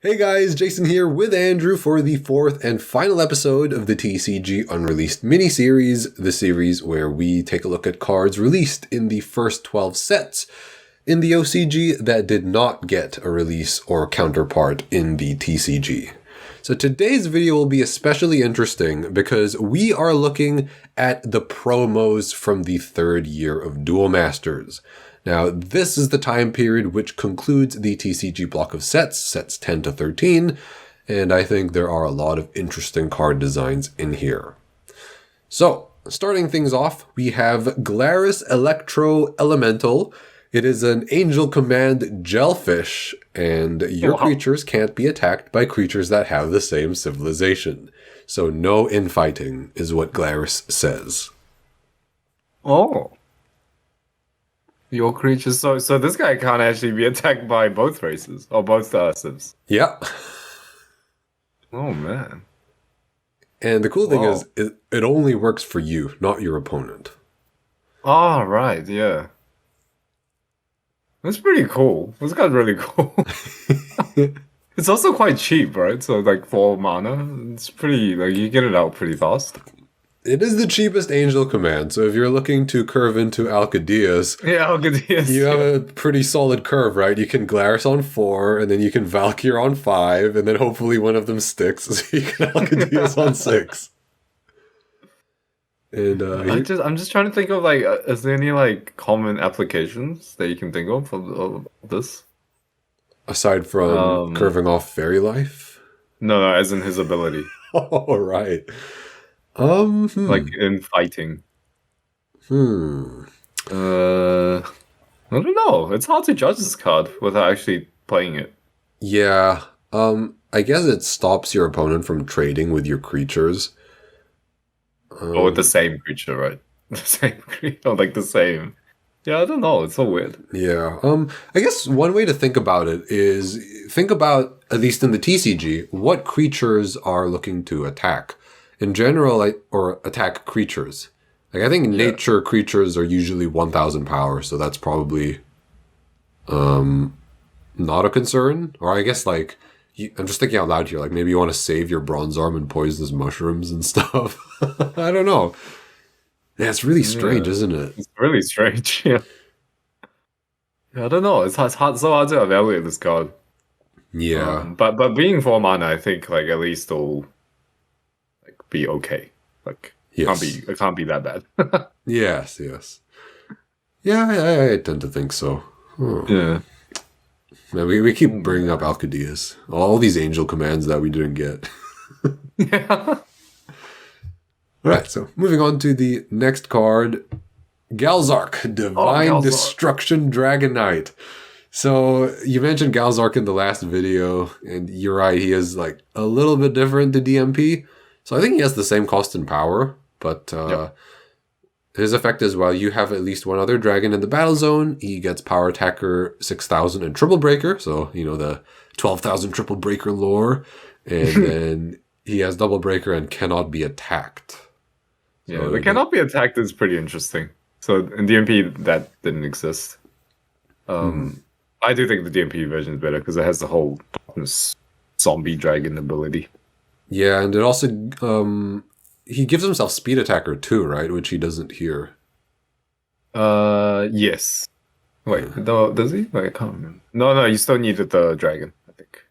Hey guys, Jason here with Andrew for the fourth and final episode of the TCG Unreleased mini-series, the series where we take a look at cards released in the first 12 sets in the OCG that did not get a release or counterpart in the TCG. So today's video will be especially interesting because we are looking at the promos from the third year of Duel Masters. Now, this is the time period which concludes the TCG block of sets 10 to 13, and I think there are a lot of interesting card designs in here. So, starting things off, we have Glarus Electro Elemental. It is an Angel Command Gelfish, and your creatures can't be attacked by creatures that have the same civilization. So no infighting is what Glarus says. Oh. Your creatures, so this guy can't actually be attacked by both races, or both civs. Yeah. Oh, man. And the cool thing is, it only works for you, not your opponent. Oh, right, yeah. That's pretty cool. This guy's really cool. It's also quite cheap, right? So, like, 4 mana, it's pretty, like, you get it out pretty fast. It is the cheapest Angel Command, so if you're looking to curve into Alcadias, you have a pretty solid curve, right? You can Glarus on 4, and then you can Valkyr on 5, and then hopefully one of them sticks, so you can Alcadias on 6. And I'm just trying to think of, like, is there any, like, common applications that you can think of this? Aside from curving off Fairy Life? No, as in his ability. Oh, right. Like in fighting. I don't know. It's hard to judge this card without actually playing it. Yeah. I guess it stops your opponent from trading with your creatures. Or with the same creature, right? The same creature, like the same. Yeah, I don't know. It's so weird. Yeah. I guess one way to think about it is think about, at least in the TCG, what creatures are looking to attack. In general, or attack creatures. Like, I think nature creatures are usually 1,000 power, so that's probably not a concern. Or I guess, like, I'm just thinking out loud here, like, maybe you want to save your Bronze Arm and Poisonous Mushrooms and stuff. I don't know. Yeah, it's really strange, isn't it? It's really strange, yeah. I don't know. It's so hard to evaluate this card. Yeah. But being 4 mana, I think, like, at least it'll be okay. Like, it can't be that bad. Yes. Yeah, I tend to think so. Yeah. Man, we keep bringing up Alcadias. All these Angel Commands that we didn't get. Yeah. Alright, so moving on to the next card. Galzark, Divine Destruction Dragon Knight. So, you mentioned Galzark in the last video, and you're right, he is, like, a little bit different to DMP. So I think he has the same cost and power, but his effect is while you have at least one other dragon in the battle zone, he gets Power Attacker 6,000 and Triple Breaker, so, you know, the 12,000 Triple Breaker lore, and then he has Double Breaker and cannot be attacked. Yeah, so the cannot be attacked is pretty interesting. So in DMP, that didn't exist. I do think the DMP version is better because it has the whole zombie dragon ability. Yeah, and it also, he gives himself Speed Attacker too, right? Which he doesn't here. Yes. Wait, no, does he? Wait, I can't remember. No, you still needed the dragon, I think.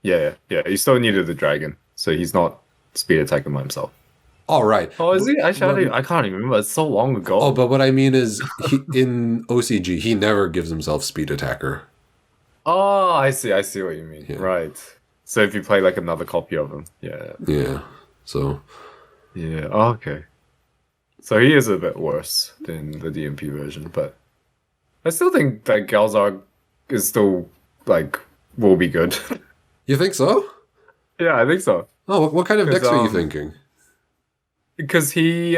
Yeah, you still needed the dragon. So he's not Speed Attacking by himself. All right. Oh, is he? Actually, I can't even remember. It's so long ago. Oh, but what I mean is, in OCG, he never gives himself Speed Attacker. Oh, I see what you mean. Yeah. Right. So if you play, like, another copy of him. Yeah, so... Yeah, okay. So he is a bit worse than the DMP version, but... I still think that Galzark is still, like, will be good. You think so? Yeah, I think so. Oh, what kind of decks are you thinking? Because he,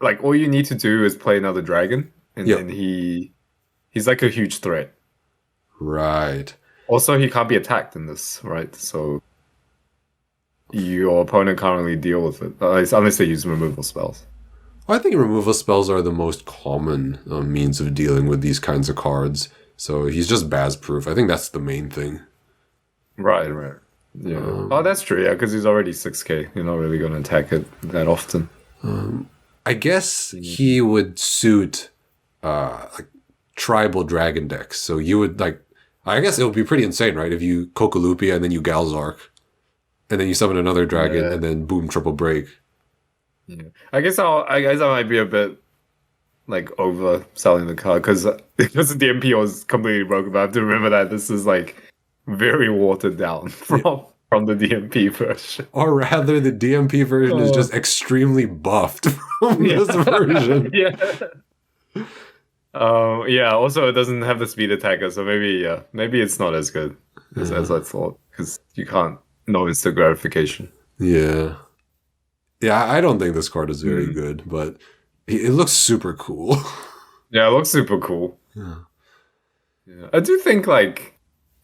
like, all you need to do is play another dragon, and then he's like a huge threat. Right. Also, he can't be attacked in this, right? So your opponent can't really deal with it, unless they use removal spells. I think removal spells are the most common means of dealing with these kinds of cards. So he's just Baz-proof. I think that's the main thing. Right. Yeah. Oh, that's true. Yeah, because he's already 6K. You're not really going to attack it that often. I guess he would suit like tribal dragon decks. So you would like, I guess it would be pretty insane, right? If you Kokolupia and then you Galzark, and then you summon another dragon, and then boom, triple break. Yeah. I guess I might be a bit like overselling the card because the DMP was completely broken. But I have to remember that this is like very watered down from the DMP version. Or rather, the DMP version is just extremely buffed from this version. Also, it doesn't have the speed attacker, so maybe it's not as good as I thought because you can't know instant gratification. Yeah, I don't think this card is very good, but it looks super cool. Yeah, it looks super cool. Yeah, I do think like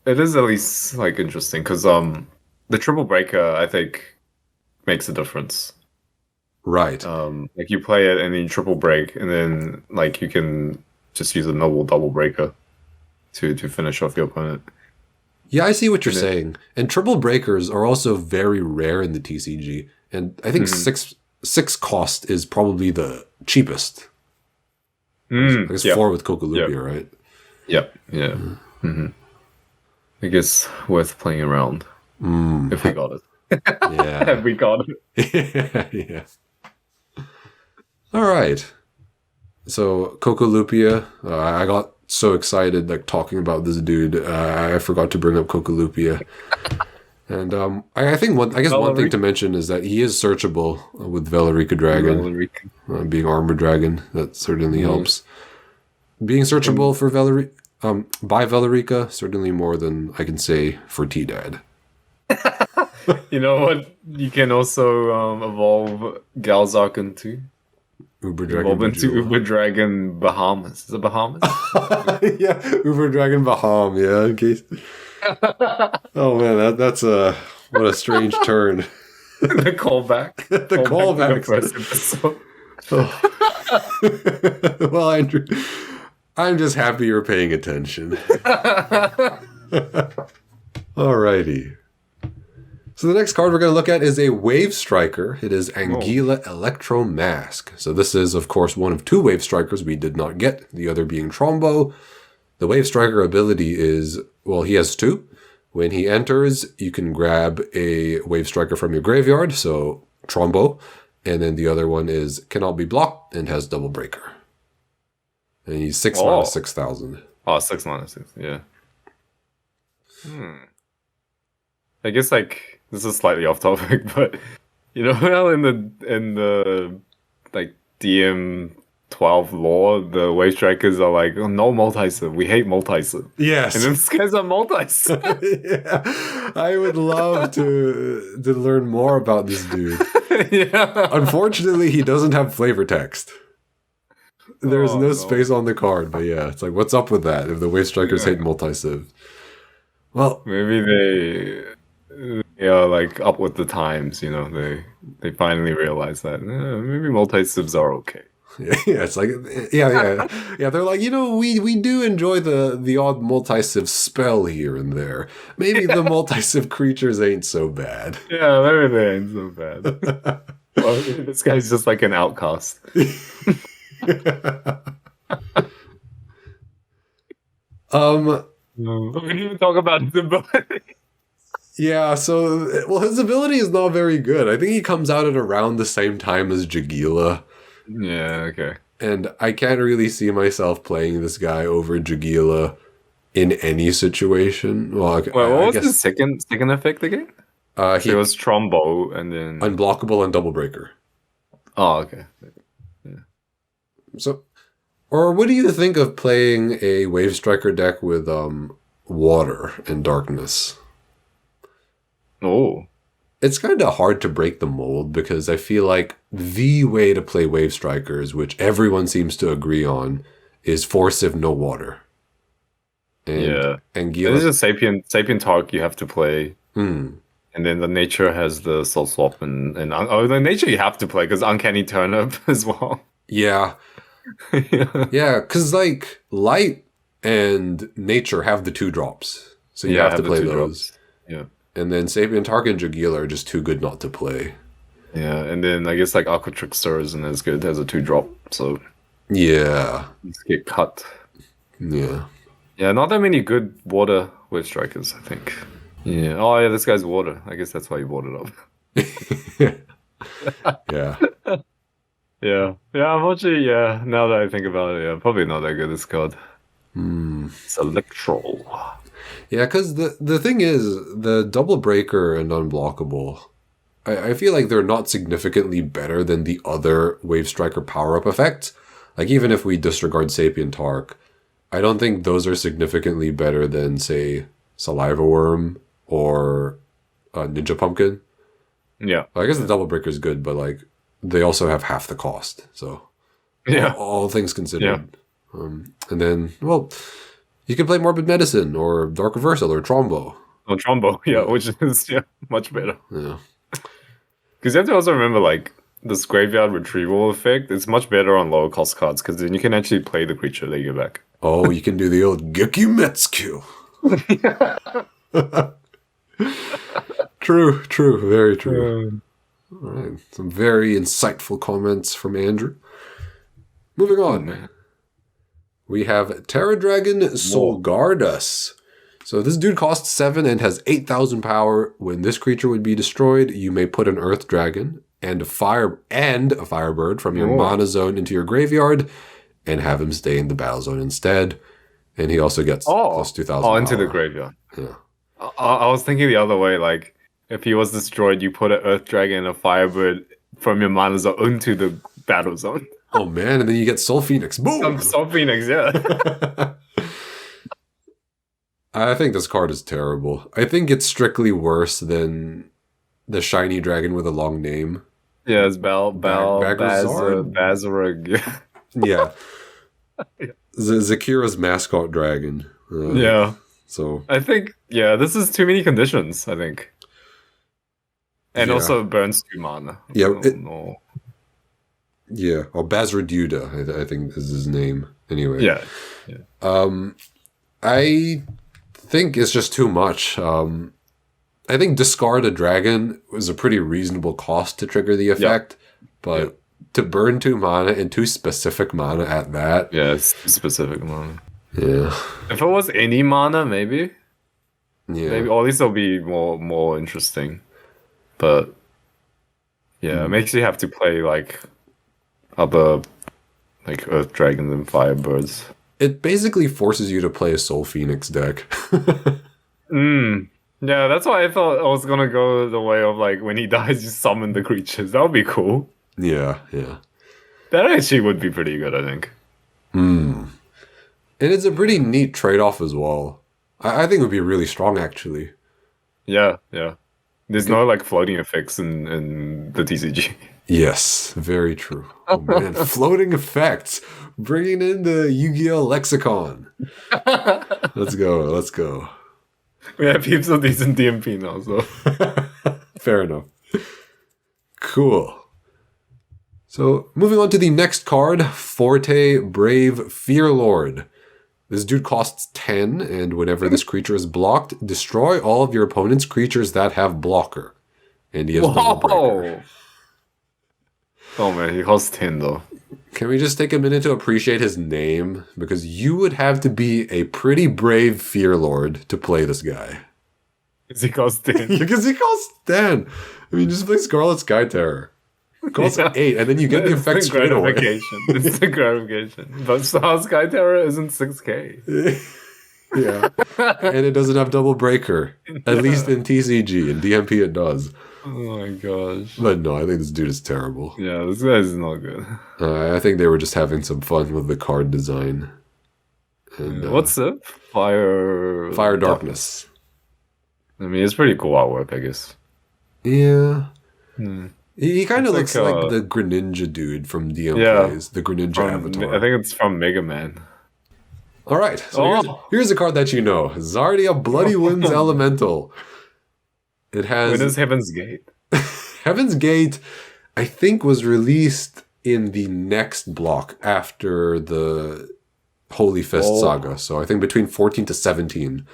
it is at least like interesting because the triple breaker I think makes a difference. Right. Like you play it and then you triple break, and then like you can just use a noble double breaker to finish off your opponent. Yeah, I see what you're saying. And triple breakers are also very rare in the TCG. And I think six cost is probably the cheapest. I guess 4 with Kokolupia, right? Yep. Yeah. I guess worth playing around if we got it. Yeah. If we got it. Yeah. All right. So Kokolupia, I got so excited like talking about this dude. I forgot to bring up Kokolupia. And I think one thing to mention is that he is searchable with Velorica Dragon. Being Armor Dragon, that certainly helps. Being searchable for by Velorica, certainly more than I can say for T-Dad. You know what? You can also evolve Galzark into Uber Dragon. Uber Dragon Bahamas. Is it Bahamas? Yeah, Uber Dragon Baham. Yeah, in case. Oh man, that's what a strange turn. The callback. The callback. Well, Andrew, I'm just happy you're paying attention. Alrighty. So the next card we're going to look at is a Wave Striker. It is Anguilla Electro Mask. So this is, of course, one of 2 Wave Strikers we did not get, the other being Trombo. The Wave Striker ability is, well, he has 2. When he enters, you can grab a Wave Striker from your graveyard, so Trombo. And then the other one is cannot be blocked and has Double Breaker. And he's 6 mana 6,000. Oh, 6 mana 6, yeah. I guess like this is slightly off topic, but you know how in the like DM12 lore, the Wave Strikers are like, oh, no multi-sub. We hate multi-sub. Yes. And then these guys are multi-sub. Yeah. I would love to learn more about this dude. Yeah. Unfortunately, he doesn't have flavor text. There's no space on the card, but yeah, it's like, what's up with that if the Wave Strikers hate multi-sub? Well, maybe they are like up with the times, you know. They finally realize that maybe multi-subs are okay. Yeah, it's like yeah. They're like, you know, we do enjoy the odd multi-civ spell here and there. Maybe the multi-civ creatures ain't so bad. Yeah, maybe they ain't so bad. Well, this guy's just like an outcast. We didn't even talk about his ability. Yeah, so well, his ability is not very good. I think he comes out at around the same time as Jagila. Yeah, okay. And I can't really see myself playing this guy over Jagila in any situation. Well, what was his second effect again? He was Trombo and then Unblockable and Double Breaker. Oh, okay. Yeah. So, or what do you think of playing a Wave Striker deck with water and darkness? Oh. It's kind of hard to break the mold because I feel like the way to play Wave Strikers, which everyone seems to agree on, is 4-civ no water. And, yeah. And this is a Sapient Talk you have to play. And then the Nature has the Soul Swap and the Nature you have to play because Uncanny Turnip as well. Yeah. Yeah, because like Light and Nature have the 2 drops. So you have to play those. Yeah. And then Sapient Tark and Jagil are just too good not to play. Yeah, and then I guess like Aqua Trickster isn't as good as a 2-drop, so yeah, just get cut. Yeah. Yeah, not that many good water wave strikers, I think. Yeah. Oh yeah, this guy's water. I guess that's why you brought it up. Yeah. Yeah. Yeah, unfortunately, yeah, now that I think about it, yeah, probably not that good, this card. It's Electro. Yeah, because the thing is, the Double Breaker and Unblockable, I feel like they're not significantly better than the other Wave Striker power-up effects. Like, even if we disregard Sapient Tark, I don't think those are significantly better than, say, Saliva Worm or Ninja Pumpkin. Yeah. I guess the Double Breaker is good, but, like, they also have half the cost. So, yeah, all things considered. Yeah. And then, well, you can play Morbid Medicine or Dark Reversal or Trombo. Oh, Trombo, yeah, which is much better. Yeah. Because you have to also remember, like, this Graveyard Retrieval effect is much better on lower cost cards, because then you can actually play the creature they get back. Oh, you can do the old Gekimetsu. True, very true. All right, some very insightful comments from Andrew. Moving on. We have Terra Dragon Solgardas. So this dude costs 7 and has 8,000 power. When this creature would be destroyed, you may put an Earth Dragon and a Firebird from your mana zone into your graveyard and have him stay in the battle zone instead. And he also gets plus 2,000 power. Into the graveyard. Yeah. I was thinking the other way, like, if he was destroyed, you put an Earth Dragon and a Firebird from your mana zone into the battle zone. Oh man, and then you get Soul Phoenix. Boom! Soul Phoenix, yeah. I think this card is terrible. I think it's strictly worse than the shiny dragon with a long name. Yeah, it's Bazarag. Yeah. Zakira's mascot dragon. Yeah. So I think, yeah, this is too many conditions, I think. And also burns 2 mana. Yeah. Yeah. Or Bazraduda, I think is his name. Anyway. Yeah. I think it's just too much. I think discard a dragon was a pretty reasonable cost to trigger the effect, but to burn 2 mana and 2 specific mana at that. Yeah, it's specific mana. Yeah. If it was any mana, maybe. Yeah. Maybe, or at least it'll be more interesting. But yeah, it makes you have to play like other like Earth Dragons and Firebirds. It basically forces you to play a Soul Phoenix deck. Yeah, that's why I thought I was gonna go the way of like when he dies, you summon the creatures. That would be cool. Yeah. That actually would be pretty good, I think. And it's a pretty neat trade-off as well. I think it would be really strong, actually. Yeah. There's no like floating effects in the TCG. Yes, very true. Oh man, floating effects. Bringing in the Yu-Gi-Oh! Lexicon. Let's go. We have heaps of these in DMP now, so. Fair enough. Cool. So, moving on to the next card, Forte Brave Fearlord. This dude costs 10, and whenever this creature is blocked, destroy all of your opponent's creatures that have blocker. And he has Double Breaker. Oh man, he costs 10 though. Can we just take a minute to appreciate his name? Because you would have to be a pretty brave Fearlord to play this guy. Because he costs 10. Because he costs 10. I mean, just play Scarlet Sky Terror. It costs 8, and then you get the effect straight away. It's the gratification. But Sky Terror isn't 6k. Yeah. And it doesn't have Double Breaker. At least in TCG. In DMP it does. Oh my gosh. But no, I think this dude is terrible. Yeah, this guy is not good. I think they were just having some fun with the card design. And, what's it? Fire Darkness. I mean, it's pretty cool artwork, I guess. Yeah. He kind of looks like the Greninja dude from DM Plays. The Greninja avatar. I think it's from Mega Man. Alright, so here's a card that you know. Zardia Bloody Winds Elemental. It has... When is Heaven's Gate? Heaven's Gate, I think, was released in the next block after the Holy Fist saga. So I think between 14 to 17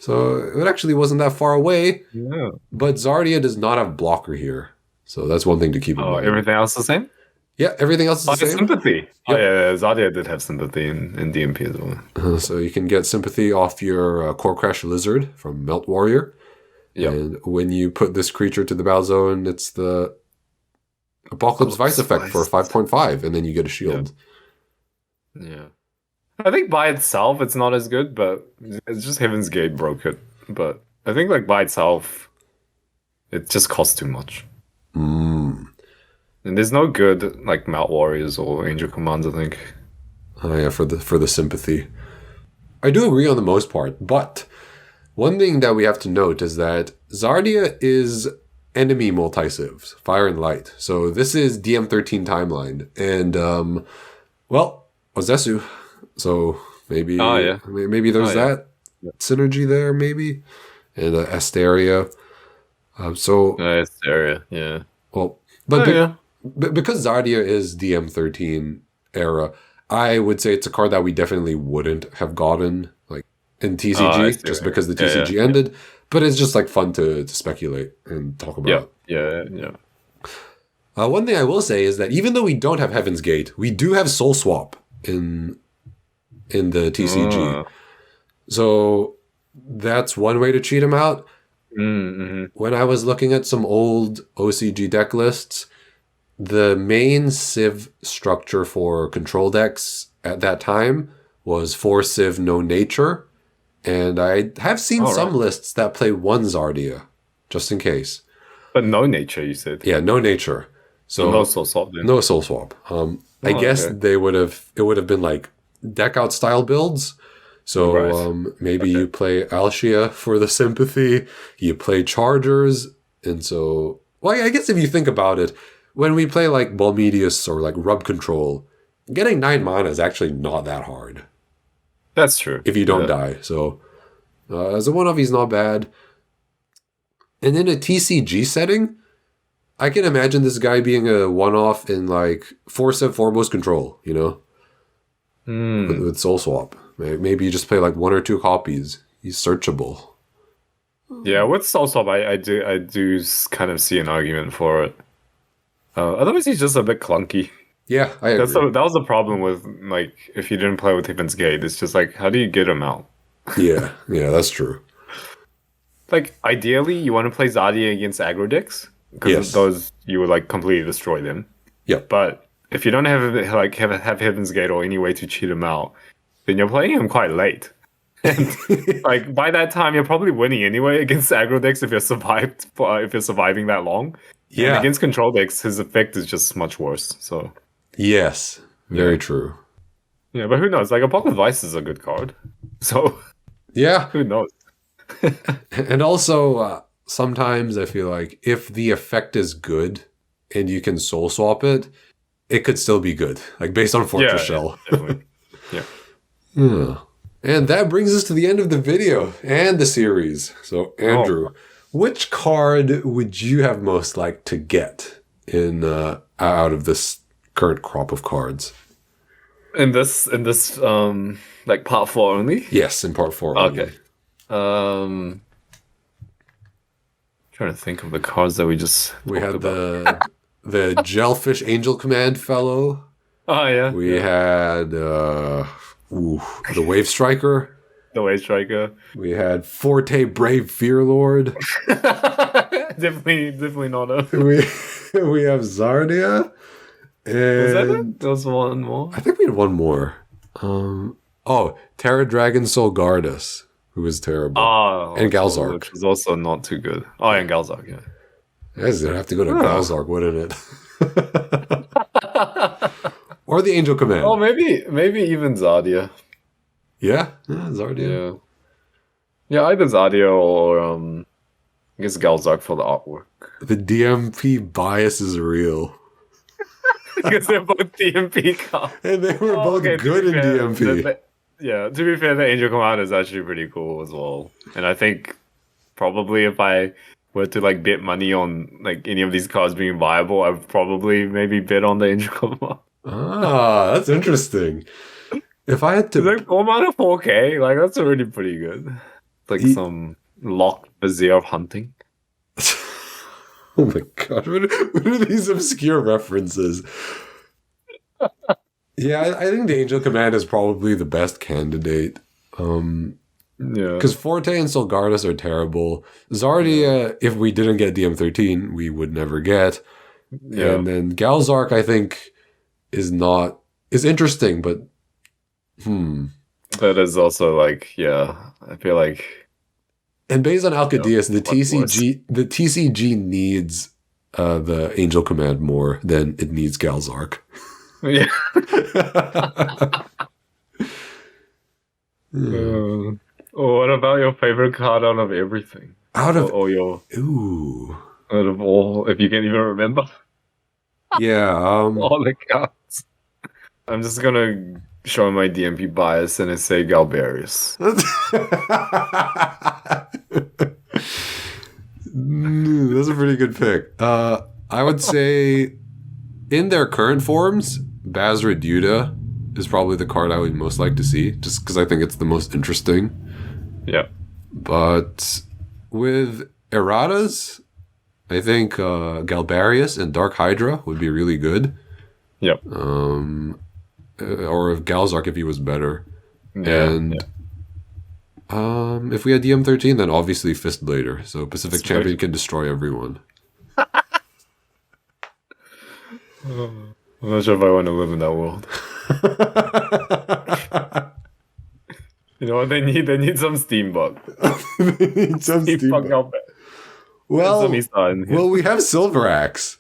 So it actually wasn't that far away. Yeah. But Zardia does not have blocker here. So that's one thing to keep in mind. Everything else the same? Yeah, everything else is the same. Sympathy. Yep. Oh, yeah, Zardia did have sympathy in DMP as well. So you can get sympathy off your Core Crash Lizard from Melt Warrior. Yep. And when you put this creature to the battle zone, it's the Apocalypse Vice effect for 5.5, and then you get a shield. Yeah. I think by itself it's not as good, but it's just Heaven's Gate broke it. But I think like by itself, it just costs too much. And there's no good like Mount Warriors or Angel Commands, I think. Oh yeah, for the sympathy. I do agree on the most part, but one thing that we have to note is that Zardia is enemy multi-civs, Fire and Light. So this is DM13 timeline. And well, Ozesu. So maybe maybe there's that synergy there, maybe. And Asteria. Asteria, yeah. Well, but because Zardia is DM13 era, I would say it's a card that we definitely wouldn't have gotten like in TCG, just because the TCG ended. But it's just like fun to speculate and talk about. Yeah. One thing I will say is that even though we don't have Heaven's Gate, we do have Soul Swap in the TCG. So that's one way to cheat him out. When I was looking at some old OCG deck lists, the main Civ structure for control decks at that time was 4 Civ, no nature. And I have seen some lists that play 1 Zardia, just in case. But no nature, you said? Yeah, no nature. So no Soul Swap then? No Soul Swap. I guess it would have been like deck out style builds. So maybe you play Alshia for the sympathy, you play Chargers, and so... Well, I guess if you think about it, when we play like Balmedius or like Rub Control, getting 9 mana is actually not that hard. That's true. If you don't die. So as a one-off, he's not bad. And in a TCG setting, I can imagine this guy being a one-off in like 4/7 foremost control, you know? With Soul Swap. Maybe you just play like 1 or 2 copies. He's searchable. Yeah, with Soul Swap, I do kind of see an argument for it. Otherwise, he's just a bit clunky. Yeah, I agree. That was the problem with like if you didn't play with Heaven's Gate. It's just like, how do you get him out? yeah, that's true. Like ideally, you want to play Zardia against aggro decks because those you would like completely destroy them. Yeah, but if you don't have Heaven's Gate or any way to cheat him out, then you're playing him quite late. And like by that time, you're probably winning anyway against aggro decks if you're surviving that long. Yeah, and against control decks, his effect is just much worse. So yes, very true. Yeah, but who knows? Like Apocalypse Vice is a good card, so yeah, who knows? And also, sometimes I feel like if the effect is good and you can soul swap it, it could still be good, like based on Fortress Shell. Definitely. Yeah. And that brings us to the end of the video and the series. So, Andrew, which card would you have most liked to get in out of this current crop of cards? In this like part 4 only? Yes, in part 4 only. Okay. Trying to think of the cards that we had about. the Jellyfish Angel Command fellow. Oh yeah. We had the Wave Striker. The Wave Striker. We had Forte Brave Fearlord. definitely not a. we have Zardia. And was that it? There was one more. I think we had one more. Terra Dragon Soul Guardus, who was terrible. And Galzark, which was also not too good. Oh, and Galzark, yeah. You guys would have to go to Galzark, wouldn't it? Or the Angel Command. Oh, maybe even Zardia. Yeah, Zardia. Yeah, either Zardia or I guess Galzark for the artwork. The DMP bias is real. Because they're both DMP cards. And they were both good in DMP. To be fair, the Angel Command is actually pretty cool as well. And I think probably if I were to like bet money on like any of these cards being viable, I would probably maybe bet on the Angel Command. That's interesting. If I had to... Like 4 mana 4K, like that's already pretty good. Like some locked vizier of hunting. Oh my god, what are these obscure references? Yeah, I think the Angel Command is probably the best candidate. Because Forte and Solgardus are terrible. Zardia, if we didn't get DM13, we would never get. Yeah. And then Galzark, I think, is interesting, but That is also like, I feel like. And based on Alcadeus, the TCG needs the Angel Command more than it needs Galzark. Yeah. What about your favorite card out of everything? Out of all, if you can even remember. Yeah. All the cards. I'm just gonna show my DMP bias and say Galbarius. That's a pretty good pick. I would say, in their current forms, Basra Duda is probably the card I would most like to see, just because I think it's the most interesting. Yeah. But with erratas, I think Galbarius and Dark Hydra would be really good. Yep. Or if Galzark, if he was better. If we had DM13, then obviously Fist Blader. So Pacific Champion can destroy everyone. I'm not sure if I want to live in that world. You know what they need? They need some Steambug. They need some Steambug. Well, we have Silver Axe.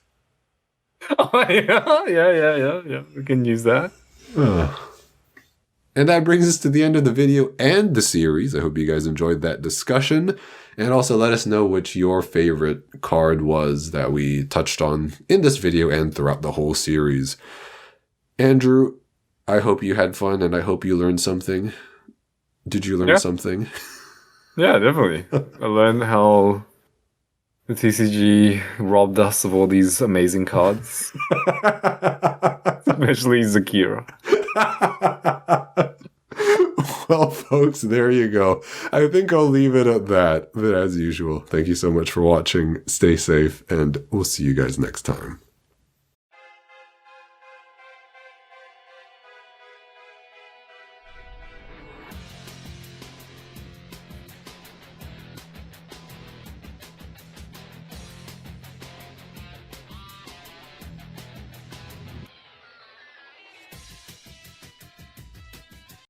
Oh, yeah. We can use that. And that brings us to the end of the video and the series. I hope you guys enjoyed that discussion. And also let us know which your favorite card was that we touched on in this video and throughout the whole series. Andrew, I hope you had fun and I hope you learned something. Did you learn something? Yeah, definitely. I learned how the TCG robbed us of all these amazing cards. Especially Zakira. Well, folks, there you go. I think I'll leave it at that. But as usual, thank you so much for watching. Stay safe, and we'll see you guys next time.